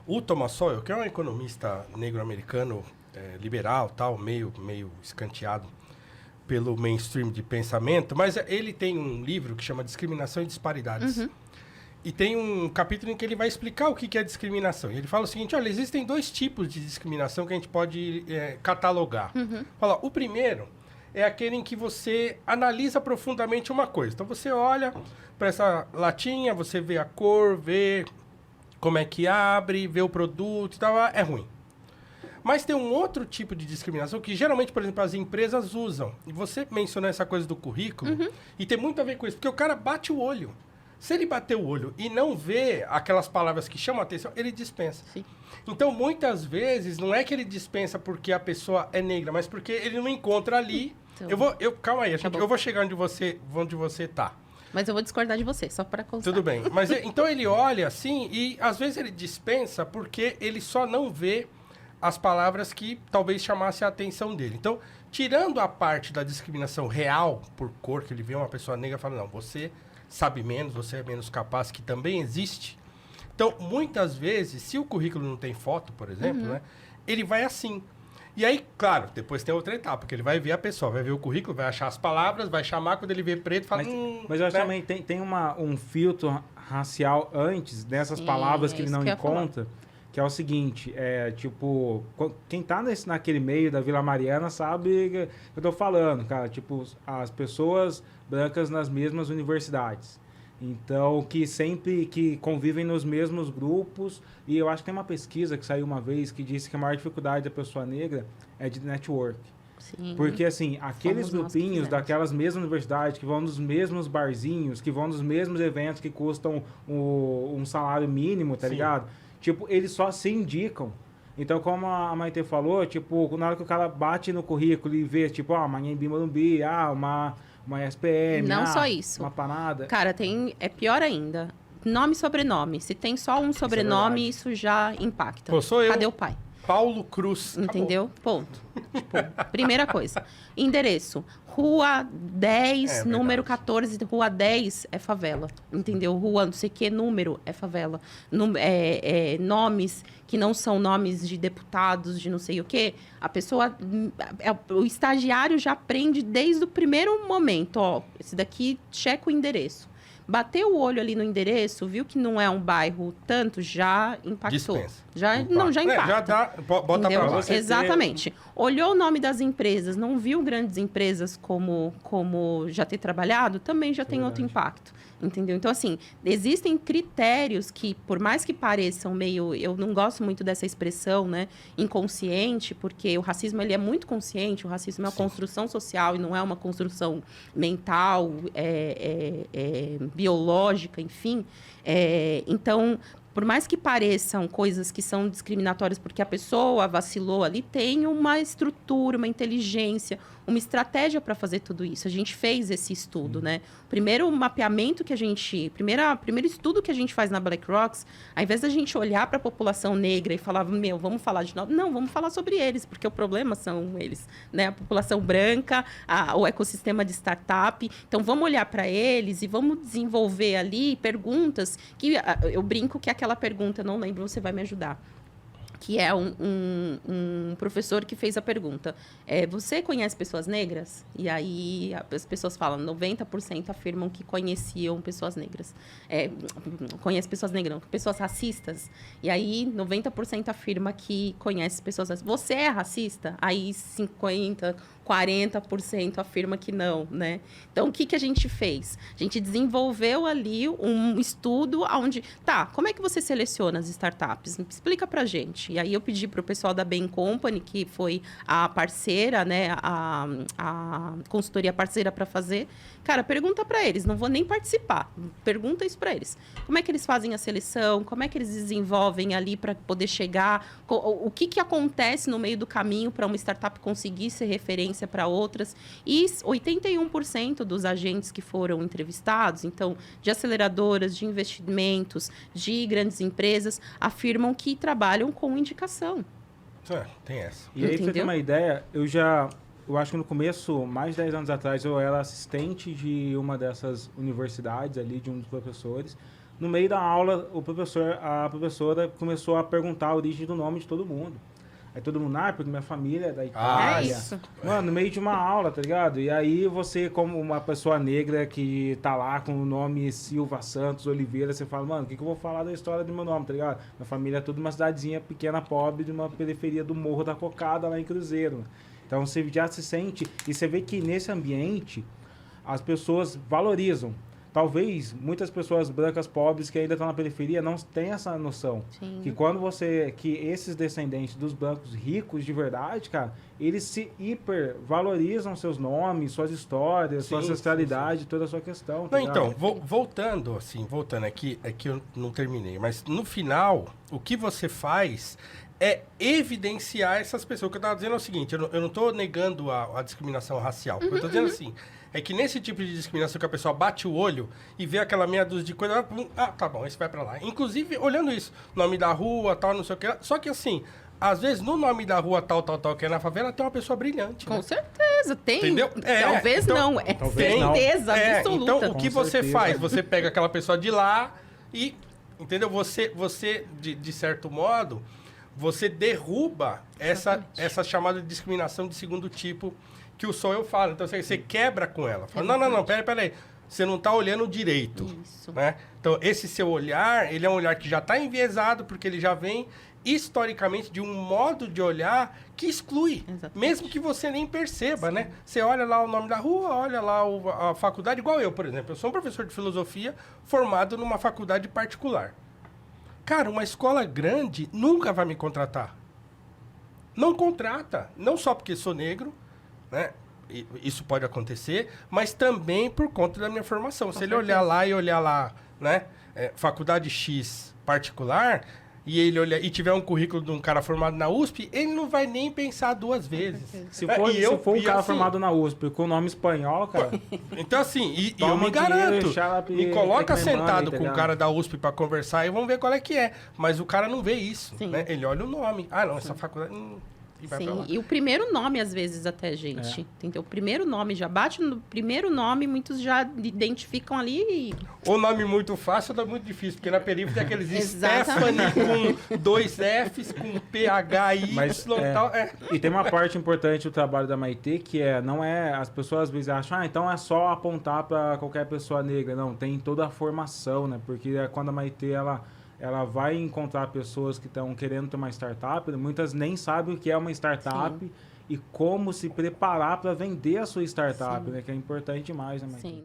O Thomas Sowell, que é um economista negro-americano, liberal, tal, meio escanteado pelo mainstream de pensamento, mas ele tem um livro que chama Discriminação e Disparidades. E tem um capítulo em que ele vai explicar o que é discriminação. E ele fala o seguinte, olha, existem dois tipos de discriminação que a gente pode catalogar. Fala, o primeiro é aquele em que você analisa profundamente uma coisa. Então, você olha para essa latinha, você vê a cor, vê como é que abre, vê o produto e tal, é ruim. Mas tem um outro tipo de discriminação que geralmente, por exemplo, as empresas usam. E você mencionou essa coisa do currículo, e tem muito a ver com isso, porque o cara bate o olho. Se ele bater o olho e não vê aquelas palavras que chamam a atenção, ele dispensa. Sim. Então, muitas vezes, não é que ele dispensa porque a pessoa é negra, mas porque ele não encontra ali. Então, Calma aí, tá bom. eu vou chegar onde você tá. Mas eu vou discordar de você, só para constar. Tudo bem. Mas então ele olha assim e às vezes ele dispensa porque ele só não vê as palavras que talvez chamassem a atenção dele. Então, tirando a parte da discriminação real por cor, que ele vê uma pessoa negra e fala, não, você sabe menos, você é menos capaz, que também existe. Então, muitas vezes, se o currículo não tem foto, por exemplo, né, ele vai assim. E aí, claro, depois tem outra etapa, que ele vai ver a pessoa, vai ver o currículo, vai achar as palavras, vai chamar, quando ele vê preto, fala... Mas eu acho que também tem um filtro racial antes dessas palavras que ele não encontra, que é o seguinte, tipo, quem tá naquele meio da Vila Mariana sabe que eu tô falando, cara, tipo, as pessoas brancas nas mesmas universidades. Então, que convivem nos mesmos grupos. E eu acho que tem uma pesquisa que saiu uma vez que disse que a maior dificuldade da pessoa negra é de network. Sim. Porque, assim, aqueles grupinhos daquelas mesmas universidades que vão nos mesmos barzinhos, que vão nos mesmos eventos que custam um salário mínimo, tá ligado? Tipo, eles só se indicam. Então, como a Maite falou, tipo, na hora que o cara bate no currículo e vê, tipo, uma Anhembi Morumbi, uma SPM, Não só isso. uma panada. Cara, é pior ainda. Nome e sobrenome. Se tem só um sobrenome, isso já impacta. Pô, sou eu. Cadê o pai? Paulo Cruz. Entendeu? Ponto. Tipo, primeira coisa. Endereço. Rua 10, número 14. Rua 10 é favela. Entendeu? Rua não sei que número é favela. Nomes que não são nomes de deputados, de não sei o quê. A pessoa... O estagiário já aprende desde o primeiro momento. Ó, esse daqui checa o endereço. Bateu o olho ali no endereço, viu que não é um bairro tanto, já impactou. Dispensa. Já impacta. Já dá, bota pra lá. Exatamente. Olhou o nome das empresas, não viu grandes empresas como já ter trabalhado, também já tem outro impacto. Entendeu? Então, assim, existem critérios que, por mais que pareçam meio... Eu não gosto muito dessa expressão, né? Inconsciente, porque o racismo, ele é muito consciente. O racismo é uma construção social e não é uma construção mental, biológica, enfim. Então... Por mais que pareçam coisas que são discriminatórias porque a pessoa vacilou ali, tem uma estrutura, uma inteligência, uma estratégia para fazer tudo isso. A gente fez esse estudo, né? Primeiro mapeamento que a gente... Primeiro estudo que a gente faz na Black Rocks, ao invés da gente olhar para a população negra e falar, vamos falar de novo. Não, vamos falar sobre eles, porque o problema são eles, né? A população branca, o ecossistema de startup. Então, vamos olhar para eles e vamos desenvolver ali perguntas que... Eu brinco que aquela pergunta, não lembro, você vai me ajudar. Que é um professor que fez a pergunta. Você conhece pessoas negras? E aí as pessoas falam, 90% afirmam que conheciam pessoas negras. Conhece pessoas negras, não, pessoas racistas. E aí 90% afirma que conhece pessoas racistas. Você é racista? Aí 50%, 40% afirma que não, né? Então, o que a gente fez? A gente desenvolveu ali um estudo onde... Tá, como é que você seleciona as startups? Explica pra gente. E aí eu pedi para o pessoal da Bain Company, que foi a parceira, né, a consultoria parceira para fazer. Cara, pergunta para eles, não vou nem participar. Pergunta isso para eles. Como é que eles fazem a seleção? Como é que eles desenvolvem ali para poder chegar? O que acontece no meio do caminho para uma startup conseguir ser referência para outras? E 81% dos agentes que foram entrevistados, então, de aceleradoras, de investimentos, de grandes empresas, afirmam que trabalham com indicação. Tem essa. E aí, pra você ter uma ideia, eu acho que no começo, mais de 10 anos atrás, eu era assistente de uma dessas universidades ali, de um dos professores. No meio da aula, a professora começou a perguntar a origem do nome de todo mundo. Aí todo mundo, porque minha família é da Itália. É isso. Mano, no meio de uma aula, tá ligado? E aí você, como uma pessoa negra que tá lá com o nome Silva Santos Oliveira, você fala, mano, o que eu vou falar da história do meu nome, tá ligado? Minha família é tudo uma cidadezinha pequena, pobre, de uma periferia do Morro da Cocada, lá em Cruzeiro. Então você já se sente, e você vê que nesse ambiente as pessoas valorizam. Talvez muitas pessoas brancas pobres que ainda estão na periferia não tenham essa noção. Sim. Que esses descendentes dos brancos ricos de verdade, cara, eles se hipervalorizam seus nomes, suas histórias, sua ancestralidade, toda a sua questão. Não, então, voltando aqui, é que eu não terminei, mas no final, o que você faz é evidenciar essas pessoas. O que eu estava dizendo é o seguinte, eu não estou negando a discriminação racial. Eu estou dizendo assim, é que nesse tipo de discriminação que a pessoa bate o olho e vê aquela meia dúzia de coisa, tá bom, esse vai pra lá. Inclusive, olhando isso, nome da rua, tal, não sei o que. Só que assim, às vezes no nome da rua tal, que é na favela, tem uma pessoa brilhante. Com certeza, tem. Entendeu? Talvez então, não, é certeza absoluta. Então, o que você faz? Você pega aquela pessoa de lá e, entendeu? Você de certo modo, você derruba essa chamada de discriminação de segundo tipo que o só eu falo. Então, você quebra com ela. Fala, não, peraí. Você não está olhando direito. Isso. Né? Então, esse seu olhar, ele é um olhar que já está enviesado, porque ele já vem historicamente de um modo de olhar que exclui. Exatamente. Mesmo que você nem perceba, né? Você olha lá o nome da rua, olha lá a faculdade, igual eu, por exemplo. Eu sou um professor de filosofia formado numa faculdade particular. Cara, uma escola grande nunca vai me contratar. Não contrata. Não só porque sou negro, né? Isso pode acontecer, mas também por conta da minha formação. Se ele olhar lá, né? Faculdade X particular, e ele e tiver um currículo de um cara formado na USP, ele não vai nem pensar duas vezes. Se for um cara formado na USP com nome espanhol, cara... Então, assim, eu me garanto, me coloca sentado com o cara da USP para conversar e vamos ver qual é que é. Mas o cara não vê isso, né? Ele olha o nome. Não, essa faculdade... E vai pra lá. E o primeiro nome, às vezes, até, gente. Entendeu? O primeiro nome, já bate no primeiro nome, muitos já identificam ali. Ou nome muito fácil ou nome muito difícil, porque na períferia tem aqueles Stephanie com 2 Fs, com PH, Y, tal. E tem uma parte importante do trabalho da Maitê, que não é... As pessoas às vezes acham, então é só apontar para qualquer pessoa negra. Não, tem toda a formação, né? Porque quando a Maitê, ela vai encontrar pessoas que estão querendo ter uma startup, muitas nem sabem o que é uma startup. Sim. E como se preparar para vender a sua startup, né? Que é importante demais, né, Maitê? Sim.